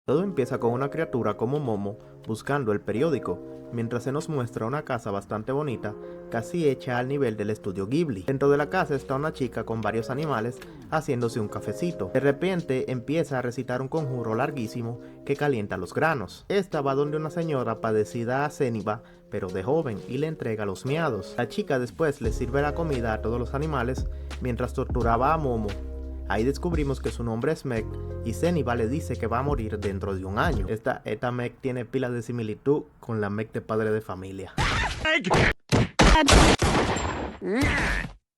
Todo empieza con una criatura como Momo buscando el periódico, mientras se nos muestra una casa bastante bonita, casi hecha al nivel del estudio Ghibli. Dentro de la casa está una chica con varios animales haciéndose un cafecito. De repente empieza a recitar un conjuro larguísimo que calienta los granos. Esta va donde una señora padecida a Céniba, pero de joven, y le entrega los miados. La chica después le sirve la comida a todos los animales mientras torturaba a Momo. Ahí descubrimos que su nombre es Meg y Zeniba le dice que va a morir dentro de un año. Esta Meg tiene pilas de similitud con la Meg de Padre de Familia,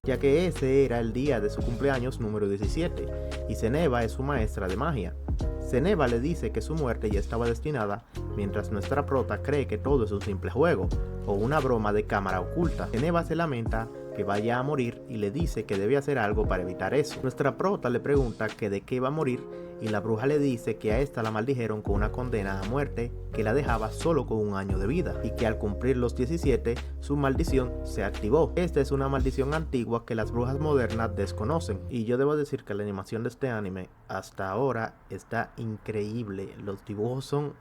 ya que ese era el día de su cumpleaños número 17 y Zeneva es su maestra de magia. Zeneva le dice que su muerte ya estaba destinada, mientras nuestra prota cree que todo es un simple juego o una broma de cámara oculta. Zeneva se lamenta que vaya a morir y le dice que debe hacer algo para evitar eso. Nuestra prota le pregunta que de qué va a morir y la bruja le dice que a esta la maldijeron con una condena a muerte que la dejaba solo con un año de vida y que al cumplir los 17 su maldición se activó. Esta es una maldición antigua que las brujas modernas desconocen y yo debo decir que la animación de este anime hasta ahora está increíble. Los dibujos son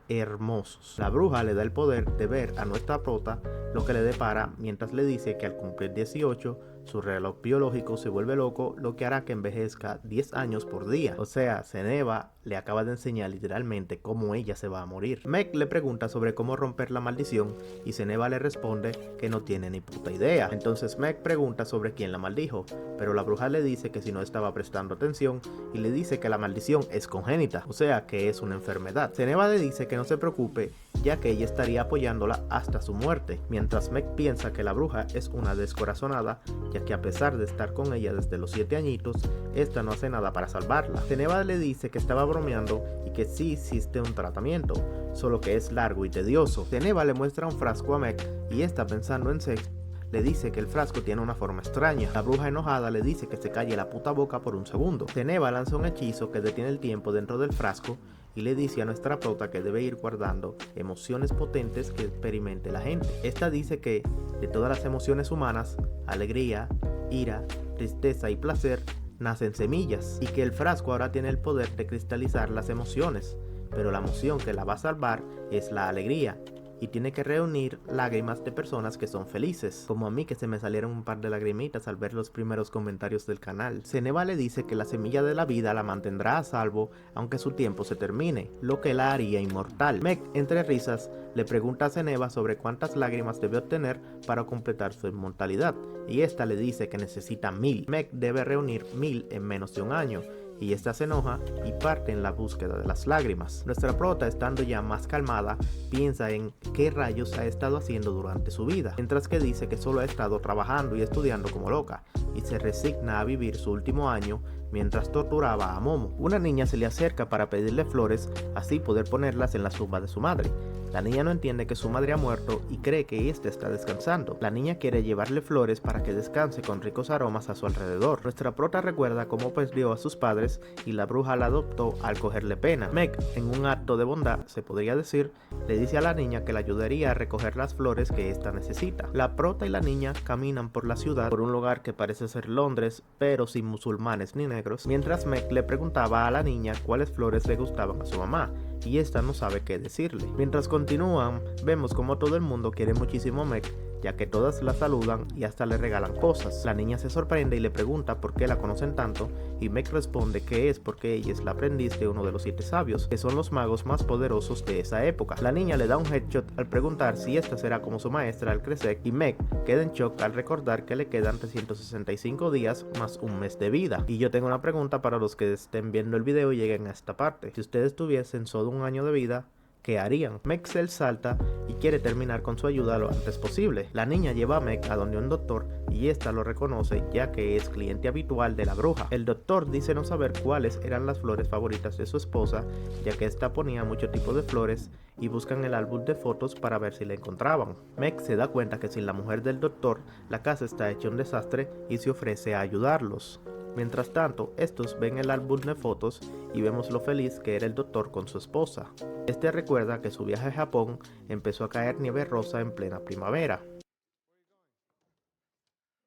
hermosos. La bruja le da el poder de ver a nuestra prota lo que le depara, mientras le dice que al cumplir 18 su reloj biológico se vuelve loco, lo que hará que envejezca 10 años por día. O sea, Zeneva le acaba de enseñar literalmente cómo ella se va a morir. Meg le pregunta sobre cómo romper la maldición y Zeneva le responde que no tiene ni puta idea. Entonces Meg pregunta sobre quién la maldijo, pero la bruja le dice que si no estaba prestando atención y le dice que la maldición es congénita, o sea que es una enfermedad. Zeneva le dice que no se preocupe, ya que ella estaría apoyándola hasta su muerte, mientras Meg piensa que la bruja es una descorazonada, ya que a pesar de estar con ella desde los 7 añitos, esta no hace nada para salvarla. Zeneva le dice que estaba bromeando y que sí existe un tratamiento, solo que es largo y tedioso. Zeneva le muestra un frasco a Meg y esta, pensando en sexo, le dice que el frasco tiene una forma extraña. La bruja enojada le dice que se calle la puta boca por un segundo. Zeneva lanza un hechizo que detiene el tiempo dentro del frasco y le dice a nuestra prota que debe ir guardando emociones potentes que experimente la gente. Esta dice que de todas las emociones humanas, alegría, ira, tristeza y placer, nacen semillas y que el frasco ahora tiene el poder de cristalizar las emociones, pero la emoción que la va a salvar es la alegría. Y tiene que reunir lágrimas de personas que son felices, como a mí, que se me salieron un par de lagrimitas al ver los primeros comentarios del canal. Zeneva le dice que la semilla de la vida la mantendrá a salvo aunque su tiempo se termine, lo que la haría inmortal. Meg, entre risas, le pregunta a Zeneva sobre cuántas lágrimas debe obtener para completar su inmortalidad, y esta le dice que necesita 1000. Meg debe reunir 1000 en menos de un año, y esta se enoja y parte en la búsqueda de las lágrimas. Nuestra prota, estando ya más calmada, piensa en qué rayos ha estado haciendo durante su vida, mientras que dice que solo ha estado trabajando y estudiando como loca, y se resigna a vivir su último año mientras torturaba a Momo. Una niña se le acerca para pedirle flores, así poder ponerlas en la tumba de su madre. La niña no entiende que su madre ha muerto y cree que ésta está descansando. La niña quiere llevarle flores para que descanse con ricos aromas a su alrededor. Nuestra prota recuerda cómo perdió a sus padres y la bruja la adoptó al cogerle pena. Meg, en un acto de bondad, se podría decir, le dice a la niña que la ayudaría a recoger las flores que ésta necesita. La prota y la niña caminan por la ciudad, por un lugar que parece ser Londres, pero sin musulmanes ni negros, mientras Meg le preguntaba a la niña cuáles flores le gustaban a su mamá, y esta no sabe qué decirle. Mientras continúan, vemos como todo el mundo quiere muchísimo a Meg, ya que todas la saludan y hasta le regalan cosas. La niña se sorprende y le pregunta por qué la conocen tanto, y Meg responde que es porque ella es la aprendiz de uno de los 7 sabios, que son los magos más poderosos de esa época. La niña le da un headshot al preguntar si esta será como su maestra al crecer, y Meg queda en shock al recordar que le quedan 365 días más un mes de vida. Y yo tengo una pregunta para los que estén viendo el video y lleguen a esta parte. Si ustedes tuviesen solo un año de vida, ¿qué harían? Meg se salta y quiere terminar con su ayuda lo antes posible. La niña lleva a Meg a donde un doctor y esta lo reconoce, ya que es cliente habitual de la bruja. El doctor dice no saber cuáles eran las flores favoritas de su esposa, ya que esta ponía mucho tipo de flores, y buscan el álbum de fotos para ver si la encontraban. Meg se da cuenta que sin la mujer del doctor la casa está hecha un desastre y se ofrece a ayudarlos. Mientras tanto, estos ven el álbum de fotos y vemos lo feliz que era el doctor con su esposa. Este recuerda que su viaje a Japón empezó a caer nieve rosa en plena primavera.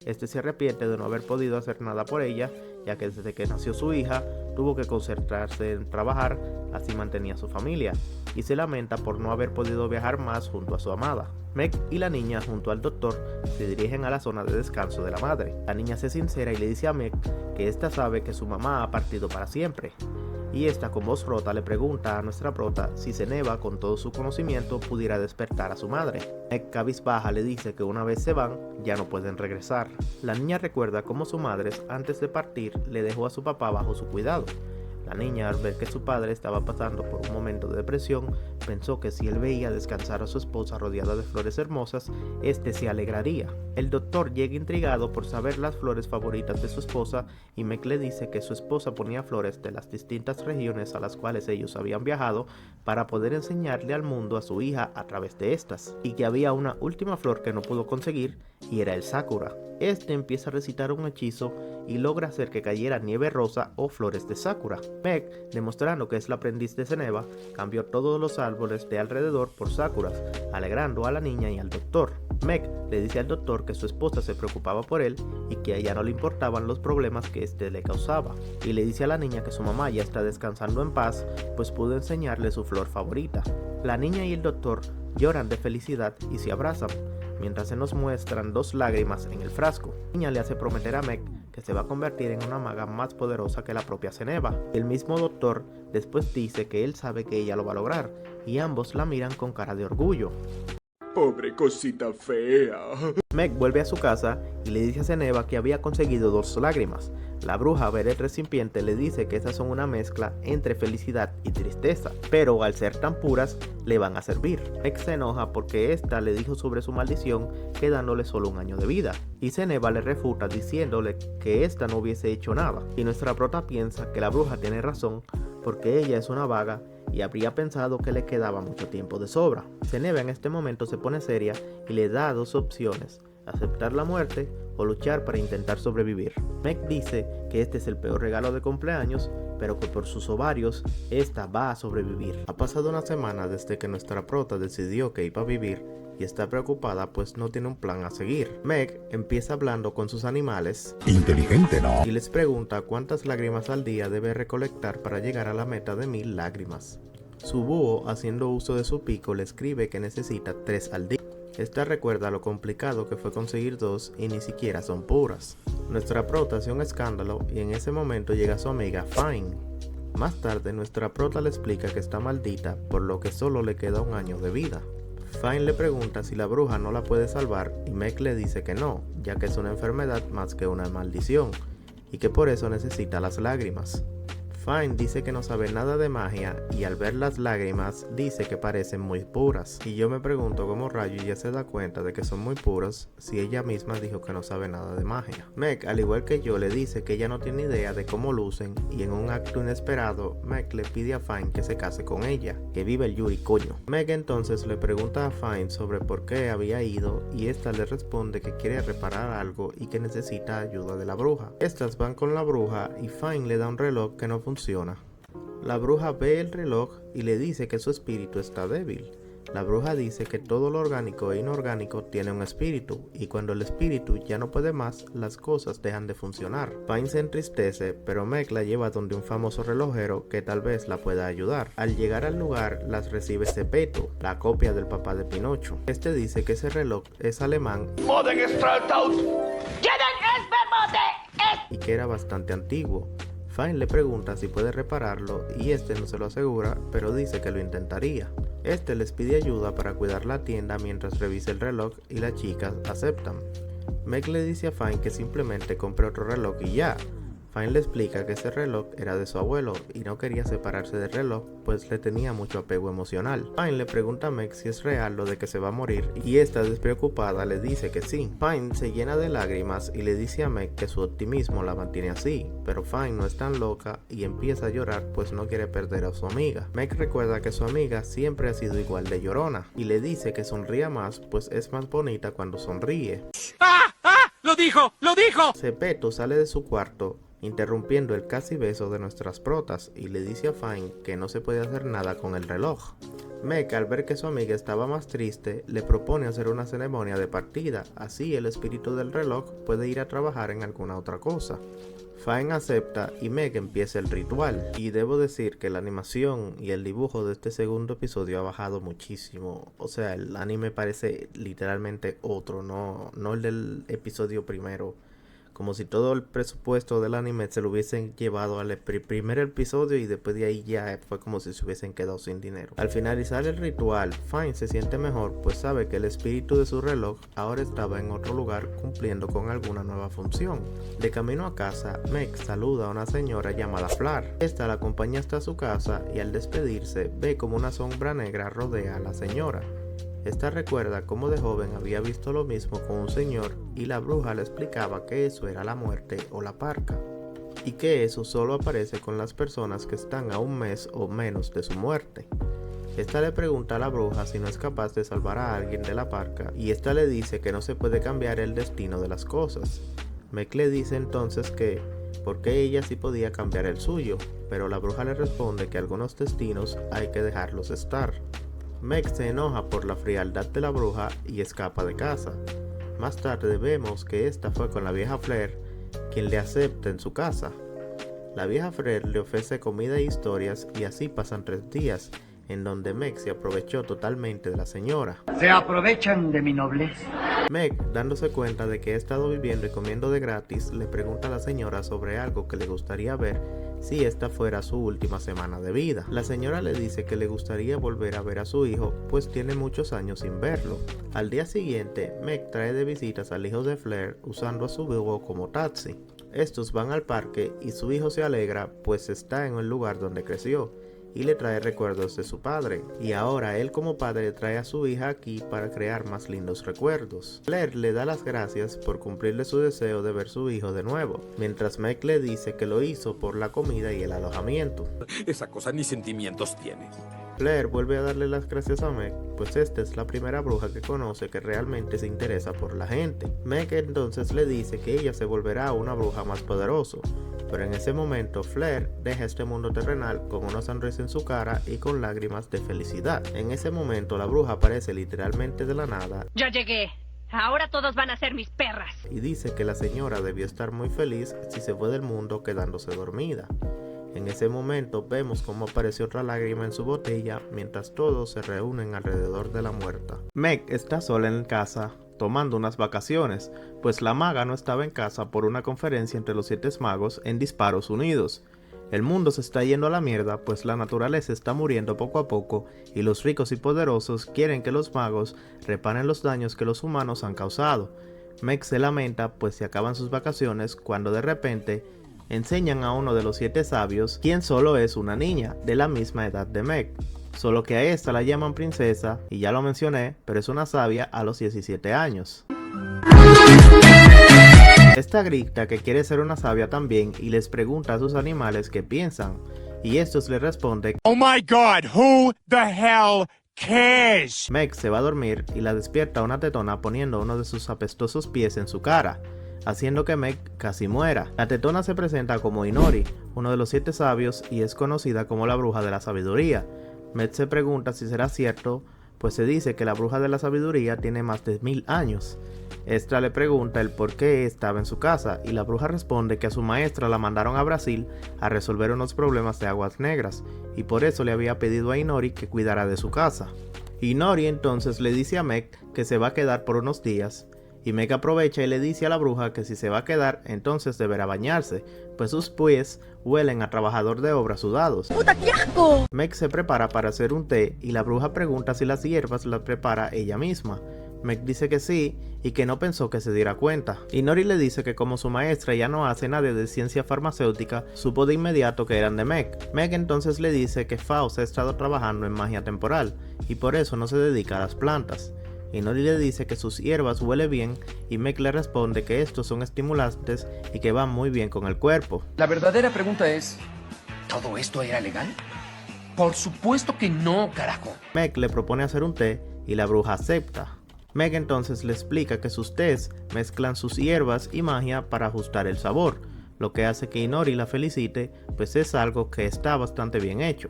Este se arrepiente de no haber podido hacer nada por ella, ya que desde que nació su hija tuvo que concentrarse en trabajar, así mantenía a su familia, y se lamenta por no haber podido viajar más junto a su amada. Meg y la niña junto al doctor se dirigen a la zona de descanso de la madre. La niña se sincera y le dice a Meg que ésta sabe que su mamá ha partido para siempre. Y esta con voz rota le pregunta a nuestra prota si Ceneba con todo su conocimiento pudiera despertar a su madre. Meg cabizbaja le dice que una vez se van ya no pueden regresar. La niña recuerda cómo su madre antes de partir le dejó a su papá bajo su cuidado. La niña, al ver que su padre estaba pasando por un momento de depresión, pensó que si él veía descansar a su esposa rodeada de flores hermosas, este se alegraría. El doctor llega intrigado por saber las flores favoritas de su esposa y Meg le dice que su esposa ponía flores de las distintas regiones a las cuales ellos habían viajado para poder enseñarle al mundo a su hija a través de estas, y que había una última flor que no pudo conseguir y era el sakura. Este empieza a recitar un hechizo y logra hacer que cayera nieve rosa o flores de sakura. Meg, demostrando que es la aprendiz de Ceneba, cambió todos los árboles de alrededor por sakuras, alegrando a la niña y al doctor. Meg le dice al doctor que su esposa se preocupaba por él y que a ella no le importaban los problemas que este le causaba, y le dice a la niña que su mamá ya está descansando en paz, pues pudo enseñarle su flor favorita. La niña y el doctor lloran de felicidad y se abrazan, mientras se nos muestran 2 lágrimas en el frasco. La niña le hace prometer a Meg que se va a convertir en una maga más poderosa que la propia Ceneba. El mismo doctor después dice que él sabe que ella lo va a lograr, y ambos la miran con cara de orgullo. Pobre cosita fea. Meg vuelve a su casa y le dice a Ceneba que había conseguido 2 lágrimas. La bruja, al ver el recipiente, le dice que esas son una mezcla entre felicidad y tristeza, pero al ser tan puras, le van a servir. Meg se enoja porque esta le dijo sobre su maldición, quedándole solo 1 año de vida, y Ceneba le refuta diciéndole que esta no hubiese hecho nada, y nuestra prota piensa que la bruja tiene razón porque ella es una vaga y habría pensado que le quedaba mucho tiempo de sobra. Ceneba en este momento se pone seria y le da 2 opciones: aceptar la muerte o luchar para intentar sobrevivir. Meg dice que este es el peor regalo de cumpleaños, pero que por sus ovarios esta va a sobrevivir. Ha pasado 1 semana desde que nuestra prota decidió que iba a vivir y está preocupada pues no tiene un plan a seguir. Meg empieza hablando con sus animales, Inteligente, ¿no? y les pregunta cuántas lágrimas al día debe recolectar para llegar a la meta de 1000 lágrimas. Su búho, haciendo uso de su pico, le escribe que necesita 3 al día. Esta recuerda lo complicado que fue conseguir 2 y ni siquiera son puras. Nuestra prota hace un escándalo y en ese momento llega su amiga Fine. Más tarde nuestra prota le explica que está maldita, por lo que solo le queda 1 año de vida. Fine le pregunta si la bruja no la puede salvar y Meg le dice que no, ya que es una enfermedad más que una maldición, y que por eso necesita las lágrimas. Fine dice que no sabe nada de magia y al ver las lágrimas dice que parecen muy puras, y yo me pregunto cómo rayo ella se da cuenta de que son muy puros si ella misma dijo que no sabe nada de magia. Meg, al igual que yo, le dice que ella no tiene idea de cómo lucen, y en un acto inesperado Meg le pide a Fine que se case con ella, que vive el Yuri coño. Meg entonces le pregunta a Fine sobre por qué había ido y esta le responde que quiere reparar algo y que necesita ayuda de la bruja. Estas van con la bruja y Fine le da un reloj que no funciona. La bruja ve el reloj y le dice que su espíritu está débil. La bruja dice que todo lo orgánico e inorgánico tiene un espíritu, y cuando el espíritu ya no puede más, las cosas dejan de funcionar. Fine se entristece, pero Meg la lleva donde un famoso relojero que tal vez la pueda ayudar. Al llegar al lugar, las recibe Zepeto, la copia del papá de Pinocho. Este dice que ese reloj es alemán y que era bastante antiguo. Fine le pregunta si puede repararlo y este no se lo asegura, pero dice que lo intentaría. Este les pide ayuda para cuidar la tienda mientras revisa el reloj y las chicas aceptan. Meg le dice a Fine que simplemente compre otro reloj y ya. Fine le explica que ese reloj era de su abuelo y no quería separarse del reloj, pues le tenía mucho apego emocional. Fine le pregunta a Meg si es real lo de que se va a morir y esta, despreocupada, le dice que sí. Fine se llena de lágrimas y le dice a Meg que su optimismo la mantiene así, pero Fine no es tan loca y empieza a llorar pues no quiere perder a su amiga. Meg recuerda que su amiga siempre ha sido igual de llorona y le dice que sonría más pues es más bonita cuando sonríe. ¡Ah! ¡Ah! ¡Lo dijo! ¡Lo dijo! Zepeto sale de su cuarto interrumpiendo el casi beso de nuestras protas y le dice a Fine que no se puede hacer nada con el reloj. Meg, al ver que su amiga estaba más triste, le propone hacer una ceremonia de partida, así el espíritu del reloj puede ir a trabajar en alguna otra cosa. Fine acepta y Meg empieza el ritual. Y debo decir que la animación y el dibujo de este segundo episodio ha bajado muchísimo. O sea, el anime parece literalmente otro, no el del episodio primero. Como si todo el presupuesto del anime se lo hubiesen llevado al primer episodio y después de ahí ya fue como si se hubiesen quedado sin dinero. Al finalizar el ritual, Fine se siente mejor pues sabe que el espíritu de su reloj ahora estaba en otro lugar cumpliendo con alguna nueva función. De camino a casa, Meg saluda a una señora llamada Flare. Esta la acompaña hasta su casa y al despedirse ve como una sombra negra rodea a la señora. Esta recuerda cómo de joven había visto lo mismo con un señor y la bruja le explicaba que eso era la muerte o la parca, y que eso solo aparece con las personas que están a un mes o menos de su muerte. Esta le pregunta a la bruja si no es capaz de salvar a alguien de la parca y esta le dice que no se puede cambiar el destino de las cosas. Meg le dice entonces que porque ella sí podía cambiar el suyo, pero la bruja le responde que algunos destinos hay que dejarlos estar. Meg se enoja por la frialdad de la bruja y escapa de casa. Más tarde vemos que esta fue con la vieja Flare, quien le acepta en su casa. La vieja Flare le ofrece comida e historias y así pasan 3 días, en donde Meg se aprovechó totalmente de la señora. Se aprovechan de mi nobleza. Meg, dándose cuenta de que ha estado viviendo y comiendo de gratis, le pregunta a la señora sobre algo que le gustaría ver si esta fuera su última semana de vida. La señora le dice que le gustaría volver a ver a su hijo, pues tiene muchos años sin verlo. Al día siguiente, Meg trae de visitas al hijo de Flare usando a su hijo como taxi. Estos van al parque y su hijo se alegra, pues está en el lugar donde creció y le trae recuerdos de su padre, y ahora él como padre trae a su hija aquí para crear más lindos recuerdos. Flare le da las gracias por cumplirle su deseo de ver su hijo de nuevo, mientras Meg le dice que lo hizo por la comida y el alojamiento. Esa cosa ni sentimientos tiene. Flare vuelve a darle las gracias a Meg, pues esta es la primera bruja que conoce que realmente se interesa por la gente. Meg entonces le dice que ella se volverá una bruja más poderosa, pero en ese momento Flare deja este mundo terrenal con una sonrisa en su cara y con lágrimas de felicidad. En ese momento la bruja aparece literalmente de la nada. Ya llegué. Ahora todos van a ser mis perras. Y dice que la señora debió estar muy feliz si se fue del mundo quedándose dormida. En ese momento vemos cómo aparece otra lágrima en su botella mientras todos se reúnen alrededor de la muerta. Meg está sola en casa tomando unas vacaciones, pues la maga no estaba en casa por una conferencia entre los 7 magos en Disparos Unidos. El mundo se está yendo a la mierda, pues la naturaleza está muriendo poco a poco y los ricos y poderosos quieren que los magos reparen los daños que los humanos han causado. Meg se lamenta pues se acaban sus vacaciones cuando de repente enseñan a uno de los 7 sabios, quien solo es una niña de la misma edad de Meg. Solo que a esta la llaman princesa, y ya lo mencioné, pero es una sabia a los 17 años. Esta grita que quiere ser una sabia también y les pregunta a sus animales qué piensan, y estos le responden: Oh my God, who the hell cares? Meg se va a dormir y la despierta una tetona poniendo uno de sus apestosos pies en su cara, haciendo que Meg casi muera. La tetona se presenta como Inori, uno de los 7 sabios, y es conocida como la bruja de la sabiduría. Meg se pregunta si será cierto, pues se dice que la bruja de la sabiduría tiene más de 1000 años. Esta le pregunta el por qué estaba en su casa y la bruja responde que a su maestra la mandaron a Brasil a resolver unos problemas de aguas negras y por eso le había pedido a Inori que cuidara de su casa. Inori entonces le dice a Meg que se va a quedar por unos días y Meg aprovecha y le dice a la bruja que si se va a quedar entonces deberá bañarse, pues sus pies huelen a trabajador de obra sudados. ¡Puta, qué asco! Meg se prepara para hacer un té y la bruja pregunta si las hierbas las prepara ella misma. Meg dice que sí y que no pensó que se diera cuenta. Inori le dice que como su maestra ya no hace nada de ciencia farmacéutica, supo de inmediato que eran de Meg. Meg entonces le dice que Faust ha estado trabajando en magia temporal y por eso no se dedica a las plantas. Inori le dice que sus hierbas huelen bien y Meg le responde que estos son estimulantes y que van muy bien con el cuerpo. La verdadera pregunta es, ¿todo esto era legal? Por supuesto que no, carajo. Meg le propone hacer un té y la bruja acepta. Meg entonces le explica que sus tés mezclan sus hierbas y magia para ajustar el sabor, lo que hace que Inori la felicite, pues es algo que está bastante bien hecho.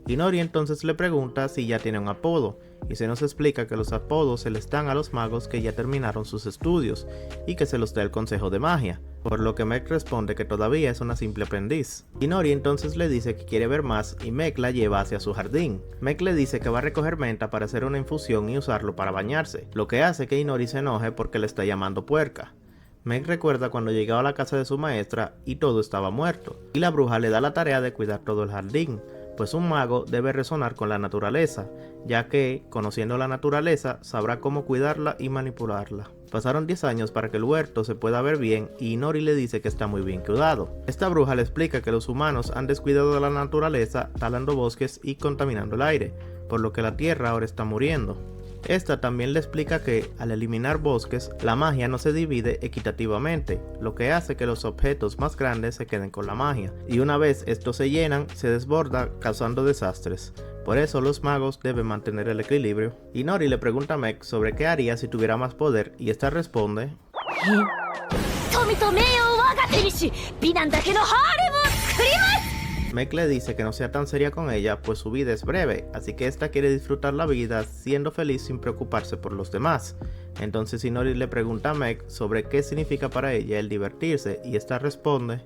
Inori entonces le pregunta si ya tiene un apodo, y se nos explica que los apodos se les dan a los magos que ya terminaron sus estudios, y que se los da el consejo de magia. por lo que Meg responde que todavía es una simple aprendiz. Inori entonces le dice que quiere ver más y Meg la lleva hacia su jardín. Meg le dice que va a recoger menta para hacer una infusión y usarlo para bañarse, lo que hace que Inori se enoje porque le está llamando puerca. Meg recuerda cuando llegó a la casa de su maestra y todo estaba muerto, y la bruja le da la tarea de cuidar todo el jardín, pues un mago debe resonar con la naturaleza, ya que, conociendo la naturaleza, sabrá cómo cuidarla y manipularla. Pasaron 10 años para que el huerto se pueda ver bien y Inori le dice que está muy bien cuidado. Esta bruja le explica que los humanos han descuidado de la naturaleza, talando bosques y contaminando el aire, por lo que la tierra ahora está muriendo. Esta también le explica que, al eliminar bosques, la magia no se divide equitativamente, lo que hace que los objetos más grandes se queden con la magia, y una vez estos se llenan, se desborda causando desastres. Por eso los magos deben mantener el equilibrio. Inori le pregunta a Meg sobre qué haría si tuviera más poder, y esta responde: Meg le dice que no sea tan seria con ella, pues su vida es breve, así que esta quiere disfrutar la vida siendo feliz sin preocuparse por los demás. Entonces Inori le pregunta a Meg sobre qué significa para ella el divertirse, y esta responde: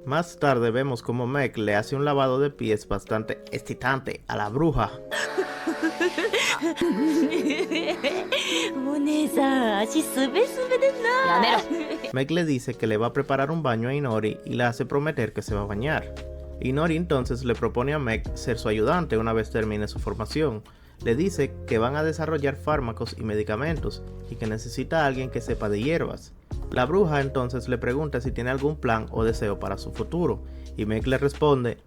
Más tarde vemos como Meg le hace un lavado de pies bastante excitante a la bruja. Meg le dice que le va a preparar un baño a Inori y la hace prometer que se va a bañar. Inori entonces le propone a Meg ser su ayudante una vez termine su formación. Le dice que van a desarrollar fármacos y medicamentos y que necesita a alguien que sepa de hierbas. La bruja entonces le pregunta si tiene algún plan o deseo para su futuro, y Meg le responde: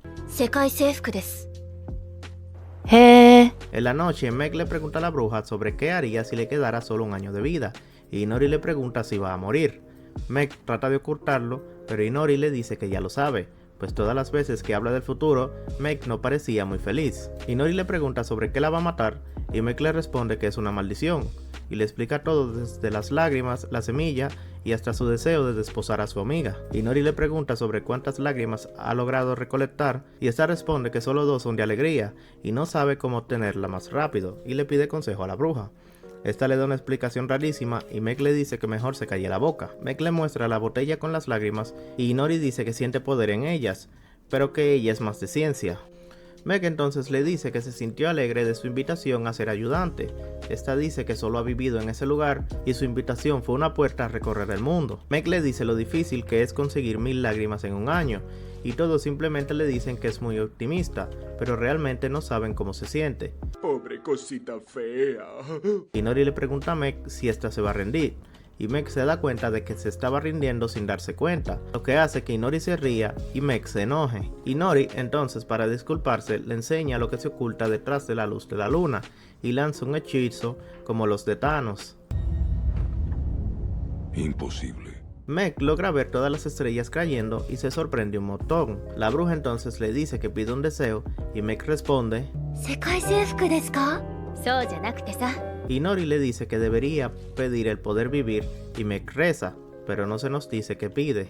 En la noche, Meg le pregunta a la bruja sobre qué haría si le quedara solo un año de vida, y Inori le pregunta si va a morir. Meg trata de ocultarlo, pero Inori le dice que ya lo sabe, pues todas las veces que habla del futuro, Meg no parecía muy feliz. Inori le pregunta sobre qué la va a matar, y Meg le responde que es una maldición, y le explica todo desde las lágrimas, la semilla y hasta su deseo de desposar a su amiga. Inori le pregunta sobre cuántas lágrimas ha logrado recolectar, y esta responde que solo 2 son de alegría, y no sabe cómo obtenerla más rápido, y le pide consejo a la bruja. Esta le da una explicación rarísima y Meg le dice que mejor se calle la boca. Meg le muestra la botella con las lágrimas y Inori dice que siente poder en ellas, pero que ella es más de ciencia. Meg entonces le dice que se sintió alegre de su invitación a ser ayudante. Esta dice que solo ha vivido en ese lugar y su invitación fue una puerta a recorrer el mundo. Meg le dice lo difícil que es conseguir 1000 lágrimas en un año, y todos simplemente le dicen que es muy optimista, pero realmente no saben cómo se siente. Pobre cosita fea. Inori le pregunta a Meg si esta se va a rendir, y Meg se da cuenta de que se estaba rindiendo sin darse cuenta, lo que hace que Inori se ría y Meg se enoje. Inori entonces, para disculparse, le enseña lo que se oculta detrás de la luz de la luna y lanza un hechizo como los de Thanos. Imposible. Meg logra ver todas las estrellas cayendo y se sorprende un montón. La bruja entonces le dice que pide un deseo y Meg responde: Inori le dice que debería pedir el poder vivir y Meg reza, pero no se nos dice qué pide.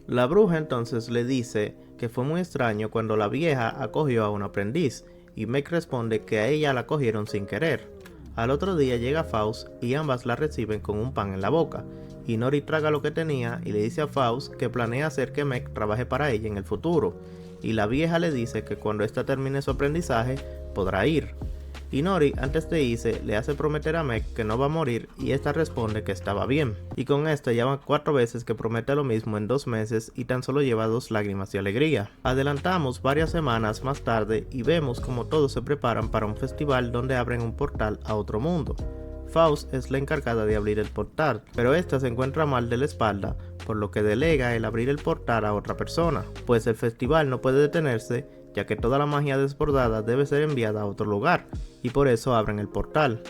La bruja entonces le dice que fue muy extraño cuando la vieja acogió a un aprendiz y Meg responde que a ella la cogieron sin querer. Al otro día llega Faust y ambas la reciben con un pan en la boca. Inori traga lo que tenía y le dice a Faust que planea hacer que Meg trabaje para ella en el futuro, y la vieja le dice que cuando ésta termine su aprendizaje podrá ir. Inori, antes de irse, le hace prometer a Meg que no va a morir y esta responde que estaba bien. Y con esta ya van 4 veces que promete lo mismo en 2 meses y tan solo lleva 2 lágrimas de alegría. Adelantamos varias semanas más tarde y vemos como todos se preparan para un festival donde abren un portal a otro mundo. Faust es la encargada de abrir el portal, pero esta se encuentra mal de la espalda, por lo que delega el abrir el portal a otra persona, pues el festival no puede detenerse, ya que toda la magia desbordada debe ser enviada a otro lugar, y por eso abren el portal.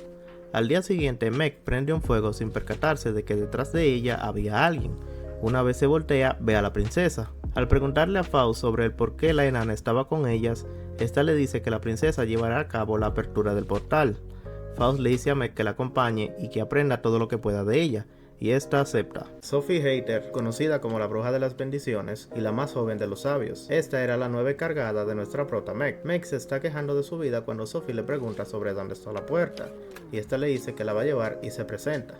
Al día siguiente, Meg prende un fuego sin percatarse de que detrás de ella había alguien. Una vez se voltea, ve a la princesa. Al preguntarle a Faust sobre el por qué la enana estaba con ellas, esta le dice que la princesa llevará a cabo la apertura del portal. Faust le dice a Meg que la acompañe y que aprenda todo lo que pueda de ella, y esta acepta. Sophie Hater, conocida como la bruja de las bendiciones y la más joven de los sabios. Esta era la nueva encargada de nuestra prota Meg. Meg se está quejando de su vida cuando Sophie le pregunta sobre dónde está la puerta, y esta le dice que la va a llevar y se presenta.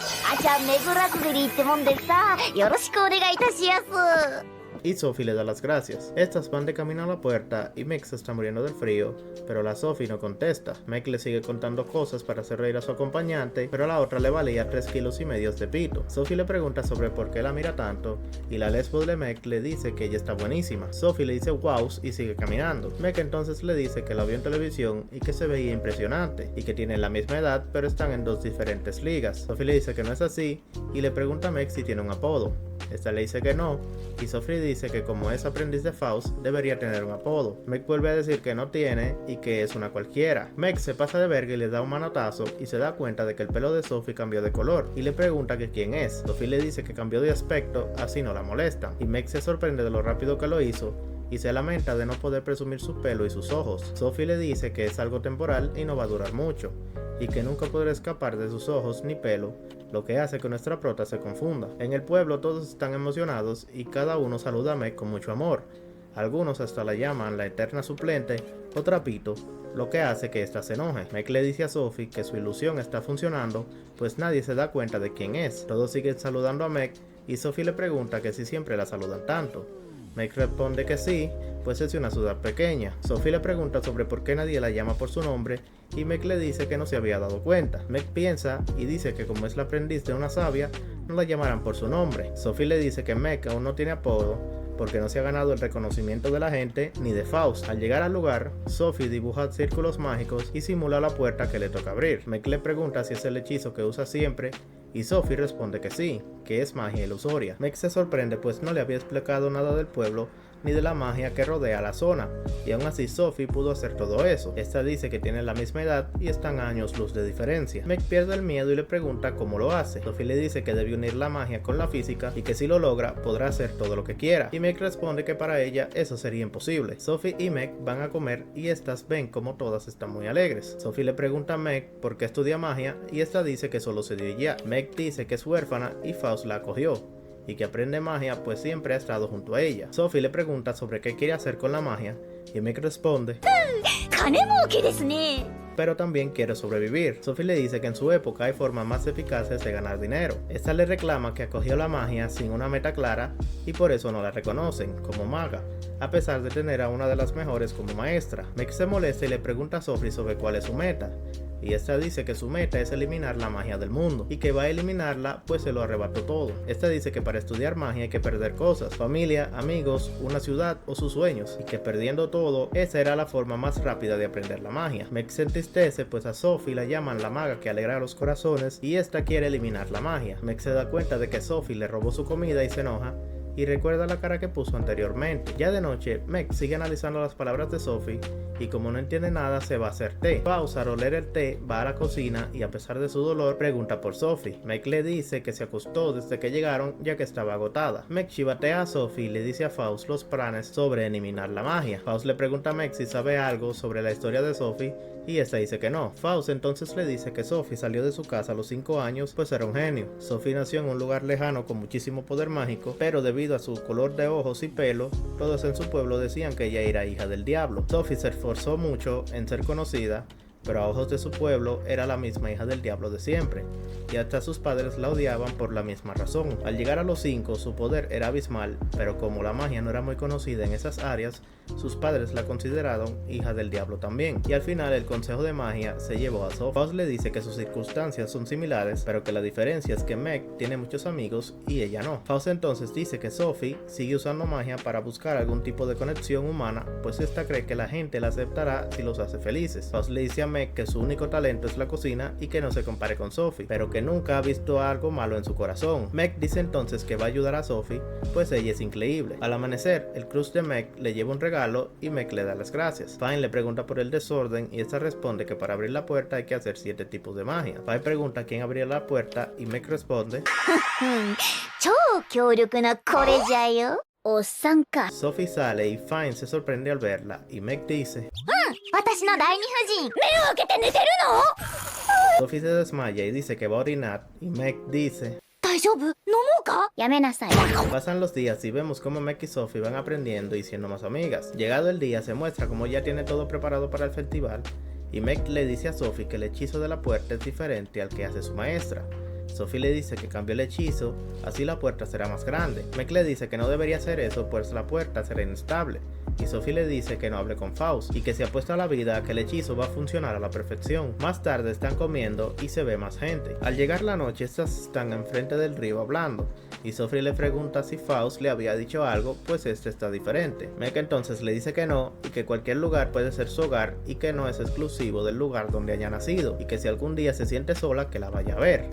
Y Sophie le da las gracias. Estas van de camino a la puerta y Meg se está muriendo del frío, pero la Sophie no contesta. Meg le sigue contando cosas para hacer reír a su acompañante, pero a la otra le valía 3,5 kilos de pito. Sophie le pregunta sobre por qué la mira tanto, y la lesbo de Meg le dice que ella está buenísima. Sophie le dice wows y sigue caminando. Meg entonces le dice que la vio en televisión y que se veía impresionante, y que tienen la misma edad pero están en 2 diferentes ligas. Sophie le dice que no es así, y le pregunta a Meg si tiene un apodo. Esta le dice que no, y Sophie dice que como es aprendiz de Faust, debería tener un apodo. Meg vuelve a decir que no tiene y que es una cualquiera. Meg se pasa de verga y le da un manotazo y se da cuenta de que el pelo de Sophie cambió de color y le pregunta que quién es. Sophie le dice que cambió de aspecto, así no la molestan, y Meg se sorprende de lo rápido que lo hizo y se lamenta de no poder presumir su pelo y sus ojos. Sophie le dice que es algo temporal y no va a durar mucho, y que nunca podrá escapar de sus ojos ni pelo, lo que hace que nuestra prota se confunda. En el pueblo todos están emocionados y cada uno saluda a Meg con mucho amor. Algunos hasta la llaman la eterna suplente o trapito, lo que hace que ésta se enoje. Meg le dice a Sophie que su ilusión está funcionando, pues nadie se da cuenta de quién es. Todos siguen saludando a Meg y Sophie le pregunta que si siempre la saludan tanto. Meg responde que sí, pues es una ciudad pequeña. Sophie le pregunta sobre por qué nadie la llama por su nombre y Meg le dice que no se había dado cuenta. Meg piensa y dice que como es la aprendiz de una sabia, no la llamarán por su nombre. Sophie le dice que Meg aún no tiene apodo porque no se ha ganado el reconocimiento de la gente ni de Faust. Al llegar al lugar, Sophie dibuja círculos mágicos y simula la puerta que le toca abrir. Meg le pregunta si es el hechizo que usa siempre y Sophie responde que sí, que es magia ilusoria. Meg se sorprende pues no le había explicado nada del pueblo ni de la magia que rodea la zona, y aún así Sophie pudo hacer todo eso. Esta dice que tienen la misma edad y están a años luz de diferencia. Meg pierde el miedo y le pregunta cómo lo hace. Sophie le dice que debe unir la magia con la física y que si lo logra podrá hacer todo lo que quiera, y Meg responde que para ella eso sería imposible. Sophie y Meg van a comer y estas ven como todas están muy alegres. Sophie le pregunta a Meg por qué estudia magia y esta dice que solo se dio ya. Meg dice que es huérfana y Faust la acogió y que aprende magia pues siempre ha estado junto a ella. Sophie le pregunta sobre qué quiere hacer con la magia y Meg responde pero también quiere sobrevivir. Sophie le dice que en su época hay formas más eficaces de ganar dinero. Esta le reclama que acogió la magia sin una meta clara y por eso no la reconocen como maga, a pesar de tener a una de las mejores como maestra. Meg se molesta y le pregunta a Sophie sobre cuál es su meta, y esta dice que su meta es eliminar la magia del mundo y que va a eliminarla pues se lo arrebató todo. Esta dice que para estudiar magia hay que perder cosas, familia, amigos, una ciudad o sus sueños, y que perdiendo todo esa era la forma más rápida de aprender la magia. Meg se entristece pues a Sophie la llaman la maga que alegra los corazones y esta quiere eliminar la magia. Meg se da cuenta de que Sophie le robó su comida y se enoja y recuerda la cara que puso anteriormente. Ya de noche, Meg sigue analizando las palabras de Sophie y como no entiende nada se va a hacer té. Faust al oler el té va a la cocina y a pesar de su dolor pregunta por Sophie. Meg le dice que se acostó desde que llegaron ya que estaba agotada. Meg chivatea a Sophie y le dice a Faust los planes sobre eliminar la magia. Faust le pregunta a Meg si sabe algo sobre la historia de Sophie y esta dice que no. Faust entonces le dice que Sophie salió de su casa a los 5 años pues era un genio. Sophie nació en un lugar lejano con muchísimo poder mágico, pero debido a su color de ojos y pelo, todos en su pueblo decían que ella era hija del diablo. Sophie se esforzó mucho en ser conocida, pero a ojos de su pueblo era la misma hija del diablo de siempre, y hasta sus padres la odiaban por la misma razón. Al llegar a los 5 su poder era abismal, pero como la magia no era muy conocida en esas áreas, sus padres la consideraron hija del diablo también, y al final el consejo de magia se llevó a Sophie. Faust le dice que sus circunstancias son similares, pero que la diferencia es que Meg tiene muchos amigos y ella no. Faust entonces dice que Sophie sigue usando magia para buscar algún tipo de conexión humana, pues esta cree que la gente la aceptará si los hace felices. Faust le dice a Meg que su único talento es la cocina y que no se compare con Sophie, pero que nunca ha visto algo malo en su corazón. Meg dice entonces que va a ayudar a Sophie, pues ella es increíble. Al amanecer, el crush de Meg le lleva un regalo y Meg le da las gracias. Fine le pregunta por el desorden y esta responde que para abrir la puerta hay que hacer 7 tipos de magia. Fine pregunta quién abría la puerta y Meg responde Sophie sale y Fine se sorprende al verla y Meg dice Sophie se desmaya y dice que va a orinar y Meg dice 大丈夫？飲もうか？やめなさい。 Pasan los días y vemos cómo Meg y Sophie van aprendiendo y siendo más amigas. Llegado el día se muestra como ya tiene todo preparado para el festival y Meg le dice a Sophie que el hechizo de la puerta es diferente al que hace su maestra. Sophie le dice que cambie el hechizo, así la puerta será más grande. Meg le dice que no debería hacer eso pues la puerta será inestable. Y Sophie le dice que no hable con Faust y que se apuesta a la vida a que el hechizo va a funcionar a la perfección. Más tarde están comiendo y se ve más gente. Al llegar la noche estas están enfrente del río hablando y Sophie le pregunta si Faust le había dicho algo pues este está diferente. Meg entonces le dice que no y que cualquier lugar puede ser su hogar y que no es exclusivo del lugar donde haya nacido y que si algún día se siente sola que la vaya a ver.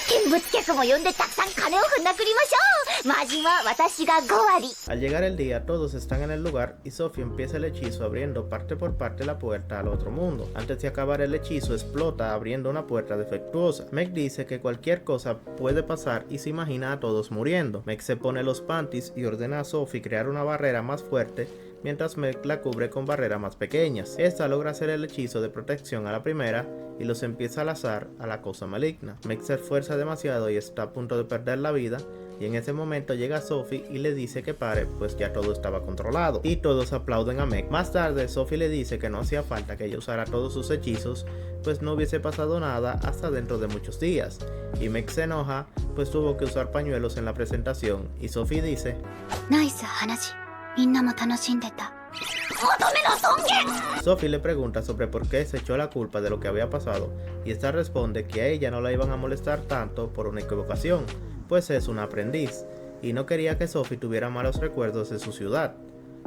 見物客も呼んでたくさん金をふんだくりましょう。マジは私が5割。 Al llegar el día todos están en el lugar y Sophie empieza el hechizo abriendo parte por parte la puerta al otro mundo. Antes de acabar el hechizo explota abriendo una puerta defectuosa. Meg dice que cualquier cosa puede pasar y se imagina a todos muriendo. Meg se pone los panties y ordena a Sophie crear una barrera más fuerte mientras Meg la cubre con barreras más pequeñas. Esta logra hacer el hechizo de protección a la primera y los empieza a lanzar a la cosa maligna. Meg se esfuerza demasiado y está a punto de perder la vida y en ese momento llega Sophie y le dice que pare pues ya todo estaba controlado y todos aplauden a Meg. Más tarde Sophie le dice que no hacía falta que ella usara todos sus hechizos pues no hubiese pasado nada hasta dentro de muchos días y Meg se enoja pues tuvo que usar pañuelos en la presentación y Sophie dice ナイス話。みんなも楽しんでた。乙女の尊厳。 Sophie le pregunta sobre por qué se echó la culpa de lo que había pasado y esta responde que a ella no la iban a molestar tanto por una equivocación, pues es una aprendiz y no quería que Sophie tuviera malos recuerdos de su ciudad.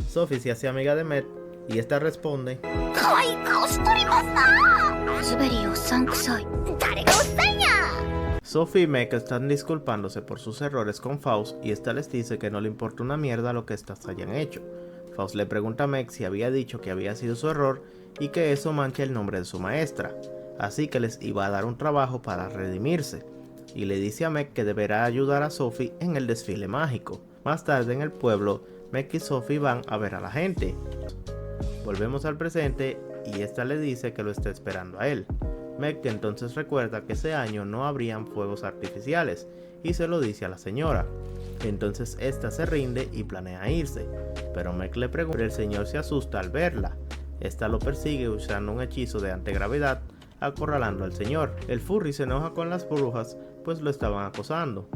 Sophie se hace amiga de Meg y esta responde 可愛い顔しとりますな。スベリーおっさん臭い。誰がおっさんや。 Sophie y Meg están disculpándose por sus errores con Faust y esta les dice que no le importa una mierda lo que estas hayan hecho. Faust le pregunta a Meg si había dicho que había sido su error y que eso mancha el nombre de su maestra, así que les iba a dar un trabajo para redimirse, y le dice a Meg que deberá ayudar a Sophie en el desfile mágico. Más tarde en el pueblo, Meg y Sophie van a ver a la gente. Volvemos al presente y esta le dice que lo está esperando a él. Meg entonces recuerda que ese año no habrían fuegos artificiales y se lo dice a la señora. Entonces esta se rinde y planea irse, pero Meg le pregunta pero el señor se asusta al verla. Esta lo persigue usando un hechizo de antigravedad acorralando al señor. El furry se enoja con las brujas pues lo estaban acosando.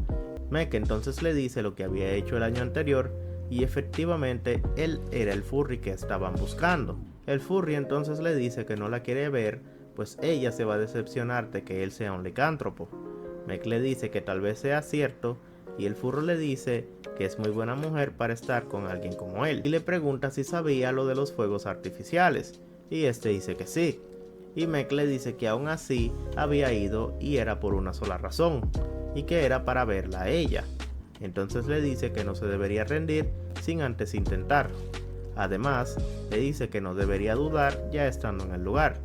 Meg entonces le dice lo que había hecho el año anterior y efectivamente él era el furry que estaban buscando. El furry entonces le dice que no la quiere ver pues ella se va a decepcionar de que él sea un licántropo. Meg le dice que tal vez sea cierto y el furro le dice que es muy buena mujer para estar con alguien como él y le pregunta si sabía lo de los fuegos artificiales y este dice que sí y Meg le dice que aún así había ido y era por una sola razón y que era para verla a ella. Entonces le dice que no se debería rendir sin antes intentar. Además le dice que no debería dudar ya estando en el lugar.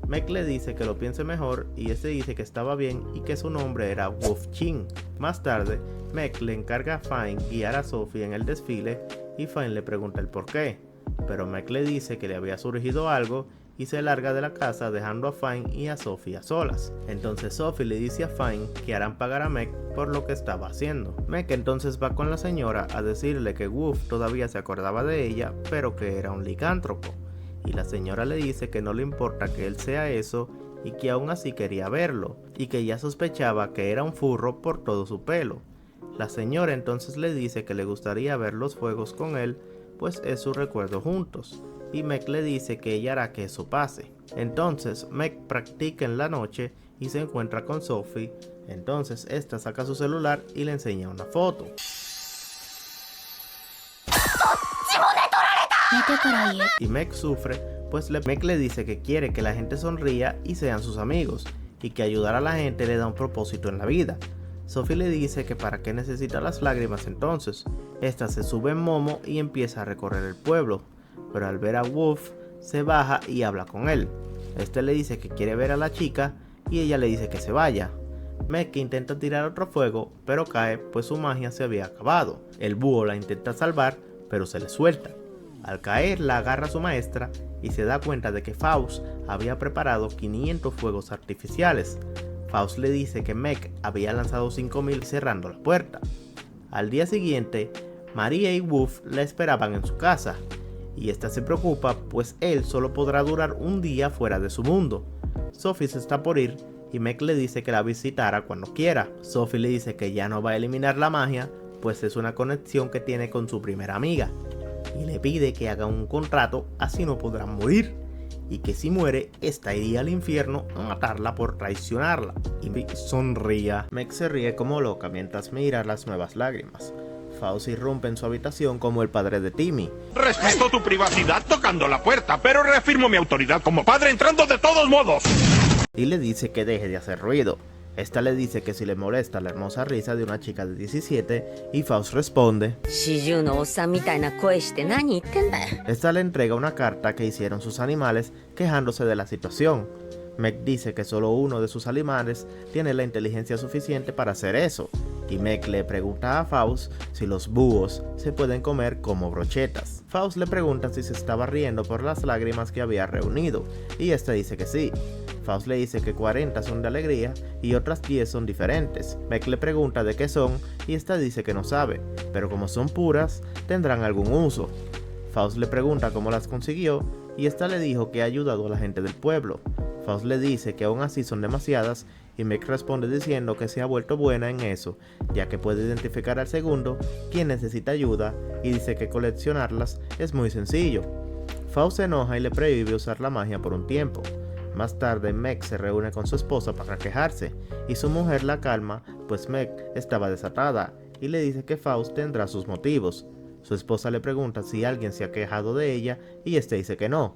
Meg le dice que lo piense mejor y este dice que estaba bien y que su nombre era Wolf Chin. Más tarde, Meg le encarga a Fine guiar a Sophie en el desfile y Fine le pregunta el por qué, pero Meg le dice que le había surgido algo y se larga de la casa dejando a Fine y a Sophie a solas. Entonces Sophie le dice a Fine que harán pagar a Meg por lo que estaba haciendo. Meg entonces va con la señora a decirle que Wolf todavía se acordaba de ella pero que era un licántropo. Y la señora le dice que no le importa que él sea eso y que aún así quería verlo y que ya sospechaba que era un furro por todo su pelo. La señora entonces le dice que le gustaría ver los fuegos con él pues es su recuerdo juntos y Meg le dice que ella hará que eso pase. Entonces Meg practica en la noche y se encuentra con Sophie. Entonces esta saca su celular y le enseña una foto. Y Meg sufre, pues Meg le dice que quiere que la gente sonría y sean sus amigos, y que ayudar a la gente le da un propósito en la vida. Sophie le dice que para qué necesita las lágrimas entonces. Esta se sube en Momo y empieza a recorrer el pueblo, pero al ver a Wolf se baja y habla con él. Este le dice que quiere ver a la chica y ella le dice que se vaya. Meg intenta tirar otro fuego, pero cae pues su magia se había acabado. El búho la intenta salvar, pero se le suelta. Al caer la agarra su maestra y se da cuenta de que Faust había preparado 500 fuegos artificiales. Faust le dice que Meg había lanzado 5000 cerrando la puerta. Al día siguiente, Maria y Wolf la esperaban en su casa, y esta se preocupa pues él solo podrá durar un día fuera de su mundo. Sophie se está por ir y Meg le dice que la visitará cuando quiera. Sophie le dice que ya no va a eliminar la magia, pues es una conexión que tiene con su primera amiga, y le pide que haga un contrato, así no podrán morir, y que si muere, esta iría al infierno a matarla por traicionarla. Y Meg sonría. Meg se ríe como loca mientras mira las nuevas lágrimas. Faust irrumpe en su habitación como el padre de Timmy. Respeto tu privacidad tocando la puerta, pero reafirmo mi autoridad como padre entrando de todos modos. Y le dice que deje de hacer ruido. Esta le dice que si le molesta la hermosa risa de una chica de 17, y Faust responde. Esta le entrega una carta que hicieron sus animales quejándose de la situación. Meg dice que solo uno de sus animales tiene la inteligencia suficiente para hacer eso, y Meg le pregunta a Faust si los búhos se pueden comer como brochetas. Faust le pregunta si se estaba riendo por las lágrimas que había reunido, y este dice que sí. Faust le dice que 40 son de alegría y otras 10 son diferentes. Meg le pregunta de qué son y esta dice que no sabe, pero como son puras, tendrán algún uso. Faust le pregunta cómo las consiguió y esta le dijo que ha ayudado a la gente del pueblo. Faust le dice que aún así son demasiadas y Meg responde diciendo que se ha vuelto buena en eso, ya que puede identificar al segundo quien necesita ayuda y dice que coleccionarlas es muy sencillo. Faust se enoja y le prohíbe usar la magia por un tiempo. Más tarde Meg se reúne con su esposa para quejarse y su mujer la calma, pues Meg estaba desatada y le dice que Faust tendrá sus motivos. Su esposa le pregunta si alguien se ha quejado de ella y este dice que no.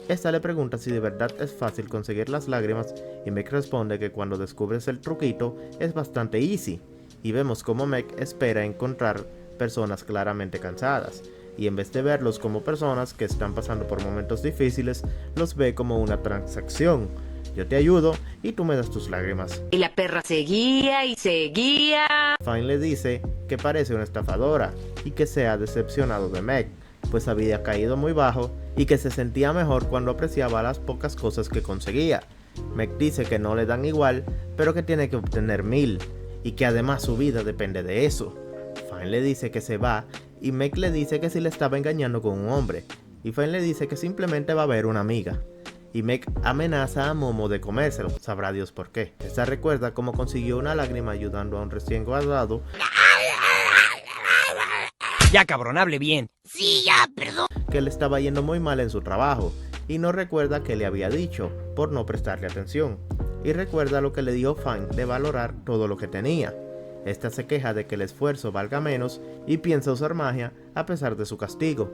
Esta le pregunta si de verdad es fácil conseguir las lágrimas y Meg responde que cuando descubres el truquito es bastante easy, y vemos como Meg espera encontrar personas claramente cansadas, y en vez de verlos como personas que están pasando por momentos difíciles, los ve como una transacción. Yo te ayudo y tú me das tus lágrimas. Y la perra seguía y seguía. Fine le dice que parece una estafadora y que se ha decepcionado de Meg, pues había caído muy bajo y que se sentía mejor cuando apreciaba las pocas cosas que conseguía. Meg dice que no le dan igual, pero que tiene que obtener 1000 y que además su vida depende de eso. Fine le dice que se va y Meg le dice que si le estaba engañando con un hombre, y Fine le dice que simplemente va a ver una amiga. Y Meg amenaza a Momo de comérselo, sabrá Dios por qué. Esta recuerda cómo consiguió una lágrima ayudando a un recién graduado. Ya cabrón, hable bien. Sí, ya, perdón. Que le estaba yendo muy mal en su trabajo, y no recuerda qué le había dicho, por no prestarle atención. Y recuerda lo que le dijo Fine de valorar todo lo que tenía. Esta se queja de que el esfuerzo valga menos y piensa usar magia a pesar de su castigo.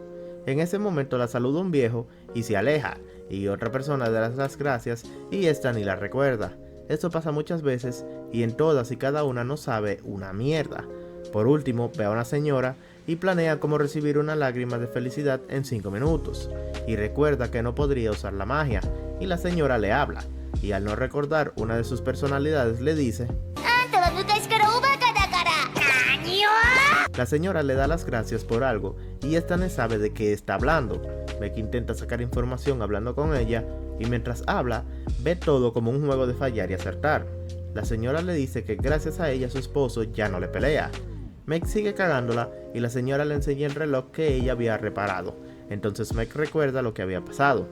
En ese momento la saluda un viejo y se aleja, y otra persona le da las gracias y esta ni la recuerda. Esto pasa muchas veces y en todas y cada una no sabe una mierda. Por último, ve a una señora y planea cómo recibir una lágrima de felicidad en 5 minutos, y recuerda que no podría usar la magia, y la señora le habla, y al no recordar una de sus personalidades le dice: La señora le da las gracias por algo y esta no sabe de qué está hablando. Meg intenta sacar información hablando con ella y mientras habla ve todo como un juego de fallar y acertar. La señora le dice que gracias a ella su esposo ya no le pelea. Meg sigue cagándola y la señora le enseña el reloj que ella había reparado. Entonces Meg recuerda lo que había pasado.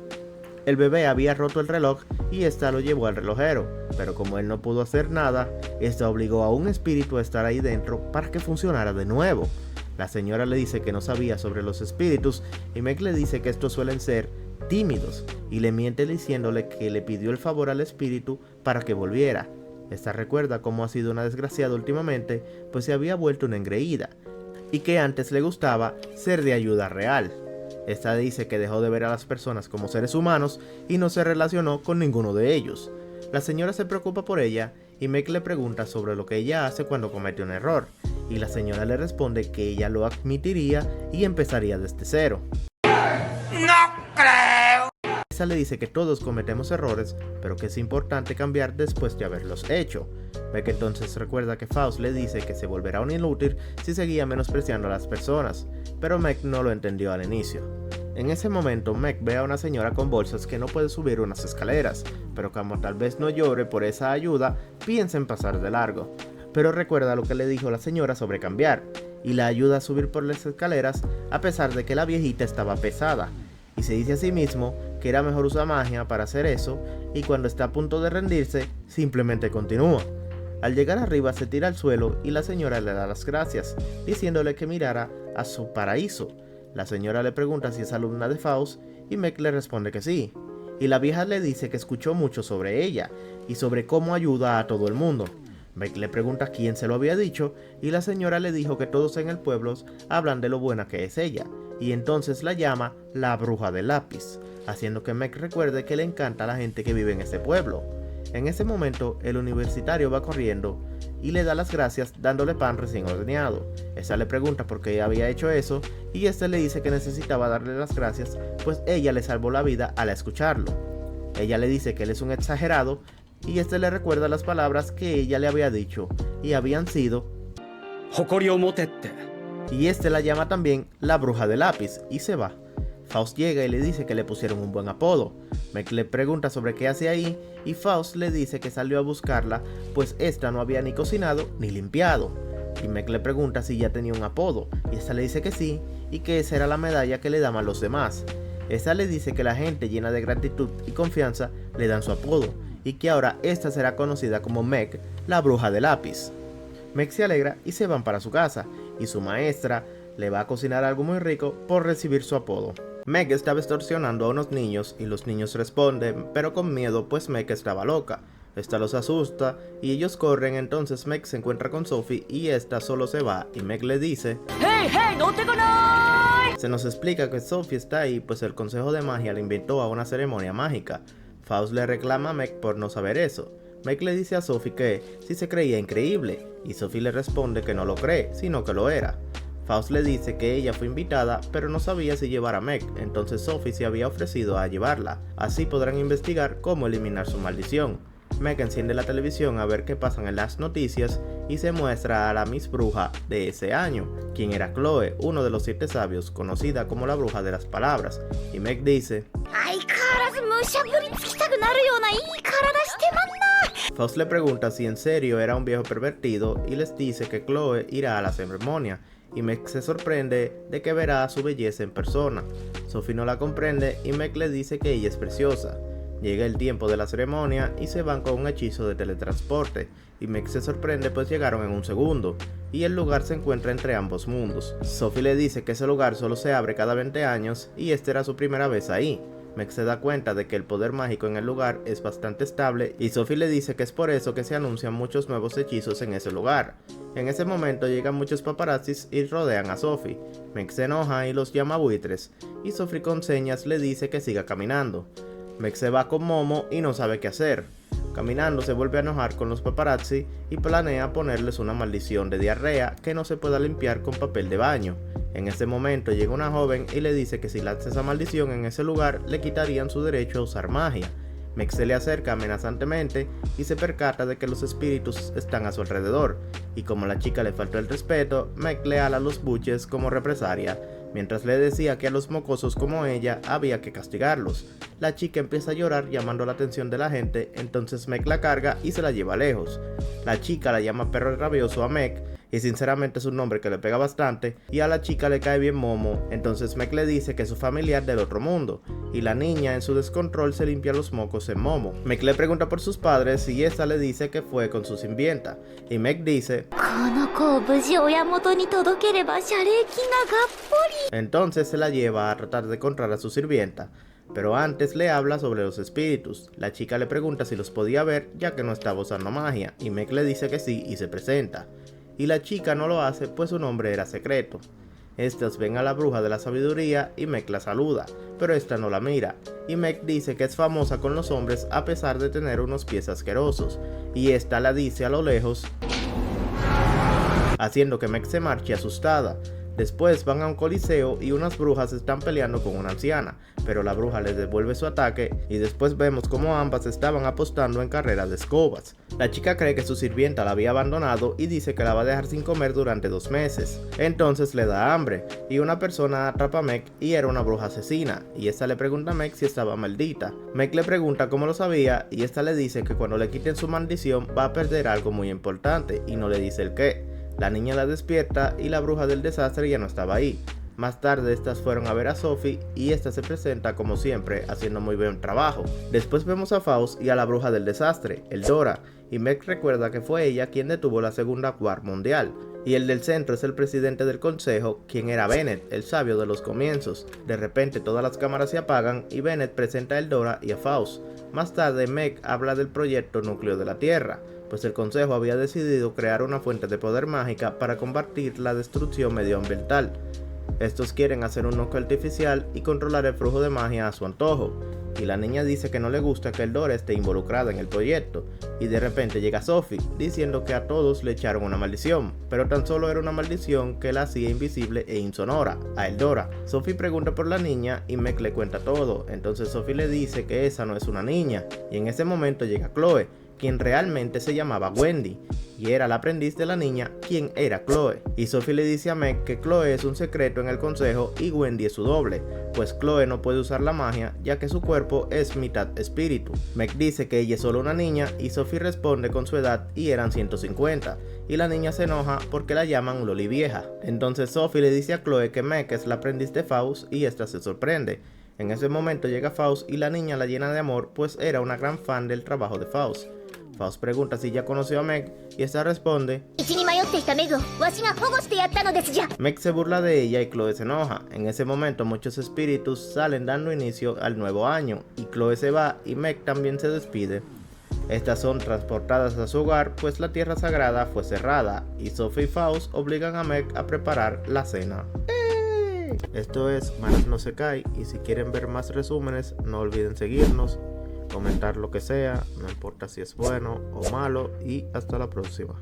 El bebé había roto el reloj y esta lo llevó al relojero, pero como él no pudo hacer nada, esta obligó a un espíritu a estar ahí dentro para que funcionara de nuevo. La señora le dice que no sabía sobre los espíritus y Meg le dice que estos suelen ser tímidos y le miente diciéndole que le pidió el favor al espíritu para que volviera. Esta recuerda cómo ha sido una desgraciada últimamente, pues se había vuelto una engreída y que antes le gustaba ser de ayuda real. Esta dice que dejó de ver a las personas como seres humanos y no se relacionó con ninguno de ellos. La señora se preocupa por ella y Meg le pregunta sobre lo que ella hace cuando comete un error, y la señora le responde que ella lo admitiría y empezaría desde cero. ¡No creo! Esa le dice que todos cometemos errores, pero que es importante cambiar después de haberlos hecho. Meg entonces recuerda que Faust le dice que se volverá un inútil si seguía menospreciando a las personas, pero Meg no lo entendió al inicio. En ese momento, Meg ve a una señora con bolsas que no puede subir unas escaleras, pero como tal vez no llore por esa ayuda, piensa en pasar de largo. Pero recuerda lo que le dijo la señora sobre cambiar, y la ayuda a subir por las escaleras a pesar de que la viejita estaba pesada, y se dice a sí mismo que era mejor usar magia para hacer eso, y cuando está a punto de rendirse, simplemente continúa. Al llegar arriba se tira al suelo y la señora le da las gracias, diciéndole que mirara a su paraíso. La señora le pregunta si es alumna de Faust y Meg le responde que sí, y la vieja le dice que escuchó mucho sobre ella y sobre cómo ayuda a todo el mundo. Meg le pregunta quién se lo había dicho y la señora le dijo que todos en el pueblo hablan de lo buena que es ella, y entonces la llama la bruja del lápiz, haciendo que Meg recuerde que le encanta a la gente que vive en ese pueblo. En ese momento, el universitario va corriendo y le da las gracias dándole pan recién horneado. Esa le pregunta por qué había hecho eso y este le dice que necesitaba darle las gracias pues ella le salvó la vida al escucharlo. Ella le dice que él es un exagerado y este le recuerda las palabras que ella le había dicho y habían sido y este la llama también la bruja de lápiz y se va. Faust llega y le dice que le pusieron un buen apodo. Meg le pregunta sobre qué hace ahí y Faust le dice que salió a buscarla pues esta no había ni cocinado ni limpiado. Y Meg le pregunta si ya tenía un apodo y esta le dice que sí y que esa era la medalla que le daban los demás. Esta le dice que la gente llena de gratitud y confianza le dan su apodo y que ahora esta será conocida como Meg, la bruja de lápiz. Meg se alegra y se van para su casa y su maestra le va a cocinar algo muy rico por recibir su apodo. Meg estaba extorsionando a unos niños y los niños responden, pero con miedo pues Meg estaba loca. Esta los asusta y ellos corren, entonces Meg se encuentra con Sophie y esta solo se va y Meg le dice ¡Hey, hey, no te conozco! Se nos explica que Sophie está ahí pues el consejo de magia le invitó a una ceremonia mágica. Faust le reclama a Meg por no saber eso. Meg le dice a Sophie que sí se creía increíble y Sophie le responde que no lo cree, sino que lo era. Faust le dice que ella fue invitada, pero no sabía si llevar a Meg, entonces Sophie se había ofrecido a llevarla. Así podrán investigar cómo eliminar su maldición. Meg enciende la televisión a ver qué pasan en las noticias y se muestra a la Miss Bruja de ese año, quien era Chloe, uno de los 7 sabios, conocida como la bruja de las palabras. Y Meg dice Faust le pregunta si en serio era un viejo pervertido y les dice que Chloe irá a la ceremonia. Y Meg se sorprende de que verá su belleza en persona. Sophie no la comprende y Meg le dice que ella es preciosa. Llega el tiempo de la ceremonia y se van con un hechizo de teletransporte, y Meg se sorprende pues llegaron en un segundo, y el lugar se encuentra entre ambos mundos. Sophie le dice que ese lugar solo se abre cada 20 años y esta era su primera vez ahí. Meg se da cuenta de que el poder mágico en el lugar es bastante estable y Sophie le dice que es por eso que se anuncian muchos nuevos hechizos en ese lugar. En ese momento llegan muchos paparazzis y rodean a Sophie. Meg se enoja y los llama buitres y Sophie con señas le dice que siga caminando. Meg se va con Momo y no sabe qué hacer. Caminando se vuelve a enojar con los paparazzi y planea ponerles una maldición de diarrea que no se pueda limpiar con papel de baño. En ese momento llega una joven y le dice que si lanza esa maldición en ese lugar le quitarían su derecho a usar magia. Meg se le acerca amenazantemente y se percata de que los espíritus están a su alrededor, y como a la chica le faltó el respeto, Meg le ala los buches como represalia, mientras le decía que a los mocosos como ella había que castigarlos. La chica empieza a llorar llamando la atención de la gente, entonces Meg la carga y se la lleva lejos. La chica la llama perro rabioso a Meg, y sinceramente es un nombre que le pega bastante, y a la chica le cae bien Momo, entonces Meg le dice que es su familiar del otro mundo, y la niña en su descontrol se limpia los mocos en Momo. Meg le pregunta por sus padres y esta le dice que fue con su sirvienta, y Meg dice entonces se la lleva a tratar de encontrar a su sirvienta, pero antes le habla sobre los espíritus. La chica le pregunta si los podía ver ya que no estaba usando magia, y Meg le dice que sí y se presenta. Y la chica no lo hace pues su nombre era secreto. Estas ven a la bruja de la sabiduría y Meg la saluda, pero esta no la mira, y Meg dice que es famosa con los hombres a pesar de tener unos pies asquerosos, y esta la dice a lo lejos, haciendo que Meg se marche asustada. Después van a un coliseo y unas brujas están peleando con una anciana, pero la bruja les devuelve su ataque y después vemos como ambas estaban apostando en carreras de escobas. La chica cree que su sirvienta la había abandonado y dice que la va a dejar sin comer durante 2 meses. Entonces le da hambre y una persona atrapa a Meg y era una bruja asesina, y esta le pregunta a Meg si estaba maldita. Meg le pregunta cómo lo sabía y esta le dice que cuando le quiten su maldición va a perder algo muy importante y no le dice el qué. La niña la despierta y la bruja del desastre ya no estaba ahí. Más tarde estas fueron a ver a Sophie y esta se presenta como siempre haciendo muy buen trabajo. Después vemos a Faust y a la bruja del desastre, Eldora, y Meg recuerda que fue ella quien detuvo la Segunda Guerra Mundial. Y el del centro es el presidente del consejo, quien era Bennett, el sabio de los comienzos. De repente todas las cámaras se apagan y Bennett presenta a Eldora y a Faust. Más tarde Meg habla del proyecto núcleo de la Tierra, pues el consejo había decidido crear una fuente de poder mágica para combatir la destrucción medioambiental. Estos quieren hacer un núcleo artificial y controlar el flujo de magia a su antojo, y la niña dice que no le gusta que Eldora esté involucrada en el proyecto, y de repente llega Sophie diciendo que a todos le echaron una maldición, pero tan solo era una maldición que la hacía invisible e insonora a Eldora. Sophie pregunta por la niña y Meg le cuenta todo, entonces Sophie le dice que esa no es una niña, y en ese momento llega Chloe, quien realmente se llamaba Wendy, y era la aprendiz de la niña, quien era Chloe. Y Sophie le dice a Meg que Chloe es un secreto en el consejo y Wendy es su doble, pues Chloe no puede usar la magia ya que su cuerpo es mitad espíritu. Meg dice que ella es solo una niña y Sophie responde con su edad y eran 150, y la niña se enoja porque la llaman Loli vieja. Entonces Sophie le dice a Chloe que Meg es la aprendiz de Faust y esta se sorprende. En ese momento llega Faust y la niña la llena de amor pues era una gran fan del trabajo de Faust. Faust pregunta si ya conoció a Meg y esta responde: Meg se burla de ella y Chloe se enoja. En ese momento muchos espíritus salen dando inicio al nuevo año y Chloe se va y Meg también se despide. Estas son transportadas a su hogar pues la tierra sagrada fue cerrada y Sophie y Faust obligan a Meg a preparar la cena. Esto es Manas no se cae y si quieren ver más resúmenes no olviden seguirnos, comentar lo que sea, no importa si es bueno o malo y hasta la próxima.